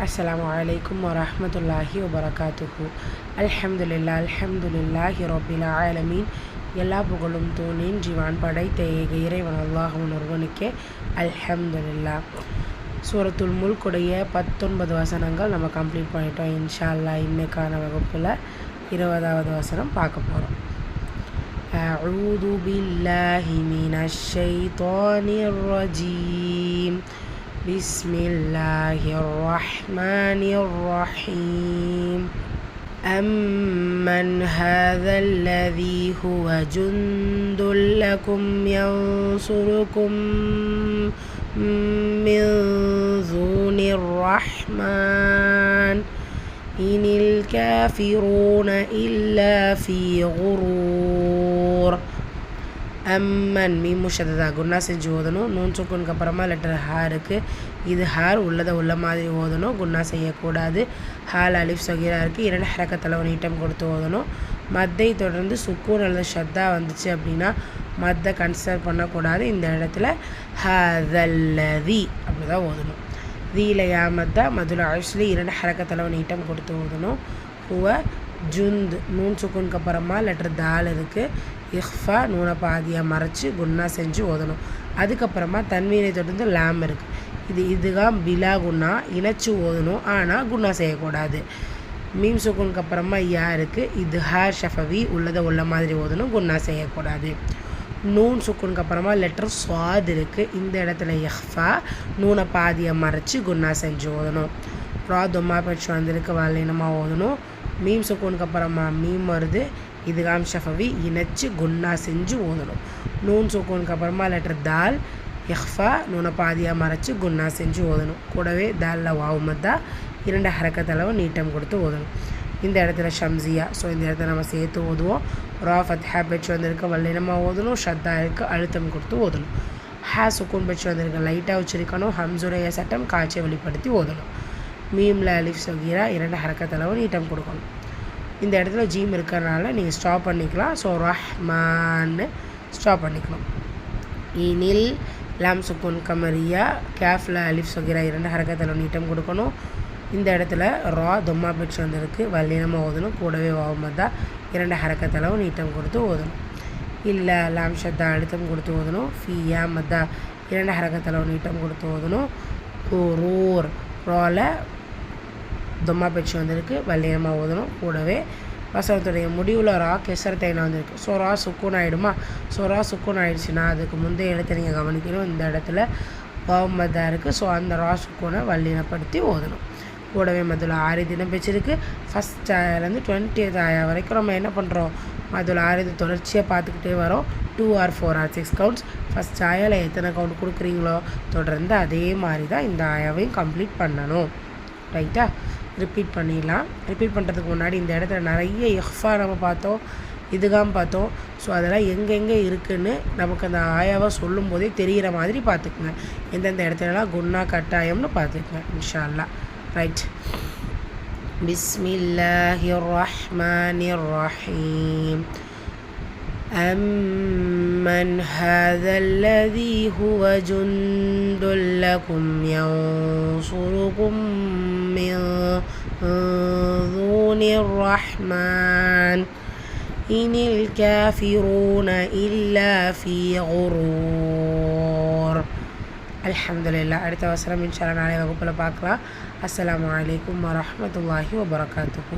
Assalamualaikum warahmatullahi wabarakatuh. அல்ஹம்துலில்லாஹி ரப்பில் ஆலமீன். எல்லா புகழும் தூணின் ஜீவான் படைத்த ஏக இறைவன் அல்லாஹ்வின் ஒருவனுக்கே அல்ஹம்துலில்லாஹ். சூரத்துல் முல்குடைய 19 வசனங்கள் நம்ம கம்ப்ளீட் பண்ணிட்டோம். இன்ஷா அல்லாஹ் இன்னைக்கான வகுப்பில் 20வது வசனம் பார்க்க போகிறோம். அஊது பில்லாஹி மினஷ் ஷைத்தானிர் ரஜீம். بسم الله الرحمن الرحيم. أمن هذا الذي هو جند لكم ينصركم من دون الرحمن إن الكافرون إلا في غرور. அம்மன் மீம் முஷததா குன்னா செஞ்சு ஓதணும். நூன் சுக்குனுக்கு அப்புறமா லெட்டர் ஹாருக்கு. இது ஹார் உள்ளதை உள்ள மாதிரி ஓதணும். குன்னா செய்யக்கூடாது. ஹால் அலிஃப் சகீரா இருக்குது. 2 ஹரக்கத்தில் ஒரு நீட்டம் கொடுத்து ஓதணும். மத்தை தொடர்ந்து சுக்கூன் அல்லது ஷத்தா வந்துச்சு அப்படின்னா மத்தை கன்சிடர் பண்ணக்கூடாது. இந்த இடத்துல ஹதல்லதி அப்படி தான் ஓதணும். தீல யாமத்தா மதுல ஆயுஷ்லி 2 ஹரக்கத்தில் ஒரு நீட்டம் கொடுத்து ஓதணும். ஹுவ ஜுந்த் நூன் சுக்குனுக்கு அப்புறமா லெட்டர் தால் இருக்குது. இஹ்ஃபா நூனை பாதியாக மறைச்சி குன்னா செஞ்சு ஓதணும். அதுக்கப்புறமா தன்வீனை தொடர்ந்து லாம் இருக்குது. இதுதான் பிலா குன்னா இணைச்சி ஓதணும். ஆனால் குன்னா செய்யக்கூடாது. மீம் சுக்குனுக்கு அப்புறமா யா இருக்குது. இது ஹார் ஷஃபவி உள்ளதை உள்ள மாதிரி ஓதணும். குன்னா செய்யக்கூடாது. நூன் சுக்குனுக்கு அப்புறமா லெட்டர் ஸ்வாத் இருக்குது. இந்த இடத்துல இஹ்ஃபா நூனை பாதியாக மறைச்சி குன்னா செஞ்சு ஓதணும். ரா தொம்மா பச்சு வந்திருக்கு வல்லினமாக ஓதணும். மீம் சுக்குனுக்கு அப்புறமா மீம் வருது. இதுகாம் ஷஃபவி இணைச்சி குன்னா செஞ்சு ஓதணும். நூன் சுக்குனுக்கு அப்புறமா லெட்டர் தால் இஹ்ஃபா நூனை பாதியாக மறைச்சி குன்னா செஞ்சு ஓதணும். கூடவே தாலில் வாவுமத்தா 2 ஹரக்கத்தளவு நீட்டம் கொடுத்து ஓதணும். இந்த இடத்துல ஷம்சியா. ஸோ இந்த இடத்துல நம்ம சேர்த்து ஓதுவோம். ரா ஃபத்ஹா பெச்சு வந்திருக்க வல்லினமாக ஓதணும். ஷத்தா இருக்கு அழுத்தம் கொடுத்து ஓதணும். ஹா சுக்கூன் பெச்சு வந்திருக்க லைட்டாக வச்சிருக்கணும். ஹம்சுடைய சட்டம் காய்ச்சை வெளிப்படுத்தி ஓதணும். மீமில் அலிஃப் சகீரா 2 ஹரக்கத்தளவு நீட்டம் கொடுக்கணும். இந்த இடத்துல ஜீம் இருக்கிறனால நீங்கள் ஸ்டாப் பண்ணிக்கலாம். ஸோ ரஹ்மான்னு ஸ்டாப் பண்ணிக்கணும். இனில் லாம் சுக்குன் கமரியா கேஃபில் அலிஃப் சகீரா 2 ஹரக்கத்தில் நீட்டம் கொடுக்கணும். இந்த இடத்துல ரா தொம்மா பெற்று வந்திருக்கு வல்லினமாக ஓதணும். கூடவே வாவுமத்தா 2 ஹரக்கத்தளவு நீட்டம் கொடுத்து ஓதணும். இல்லை லாம் ஷத்தா அழுத்தம் கொடுத்து ஓதணும். ஃபியா மத்தா 2 ஹரக்கத்தளவு நீட்டம் கொடுத்து ஓதணும். ரூர் ராவில் தொம்மா பெச்சு வந்திருக்கு வல்லினமாக ஓதணும். கூடவே வசனத்துடைய முடிவில் ரா கெசர் தைனா வந்திருக்கு. ஸோ ரா சுக்கூன் ஆகிடுமா? ஸோ ரா சுக்கூன் ஆகிடுச்சுன்னா அதுக்கு முந்தைய இடத்த நீங்கள் கவனிக்கணும். இந்த இடத்துல வாவுமத்தா இருக்குது. ஸோ அந்த ரா சுக்கூனை வல்லினப்படுத்தி ஓதணும். கூடவே மதுல 6 தினம் பெற்றிருக்கு. ஃபஸ்ட் ஆயாலேருந்து 20th ஆயா வரைக்கும் நம்ம என்ன பண்ணுறோம்? மதுல 6 தொடர்ச்சியாக பார்த்துக்கிட்டே வரோம். 2 or 4 or 6 கவுண்ட்ஸ். ஃபஸ்ட் ஆயாவில் எத்தனை கவுண்ட் கொடுக்குறீங்களோ தொடர்ந்து அதே மாதிரி தான் இந்த ஆயாவையும் கம்ப்ளீட் பண்ணணும். ரைட்டா? ரிப்பீட் பண்ணிடலாம். ரிப்பீட் பண்ணுறதுக்கு முன்னாடி இந்த இடத்துல நிறைய இஹ்ஃபா நம்ம பார்த்தோம். இதுகாம் பார்த்தோம். ஸோ அதெல்லாம் எங்கெங்கே இருக்குதுன்னு நமக்கு அந்த ஆயாவை சொல்லும் போதே தெரிகிற மாதிரி பார்த்துக்குங்க. எந்தெந்த இடத்துலலாம் குன்னா கட்டாயம்னு பார்த்துக்குங்க இன்ஷா அல்லாஹ். ரைட். பிஸ்மில்லாஹிர் ரஹ்மானிர் ரஹீம். أمن هذا الذي هو جند لكم ينصركم من دون الرحمن إن الكافرون إلا في غرور. அல்ஹம்துலில்லாஹ். அடுத்த வசனம் இன்ஷா அல்லாஹ் நாளை வகுப்பில் பார்க்கலாம். அஸ்ஸலாமு அலைக்கும் வரஹ்மத்துல்லாஹி வபரகாத்துஹு.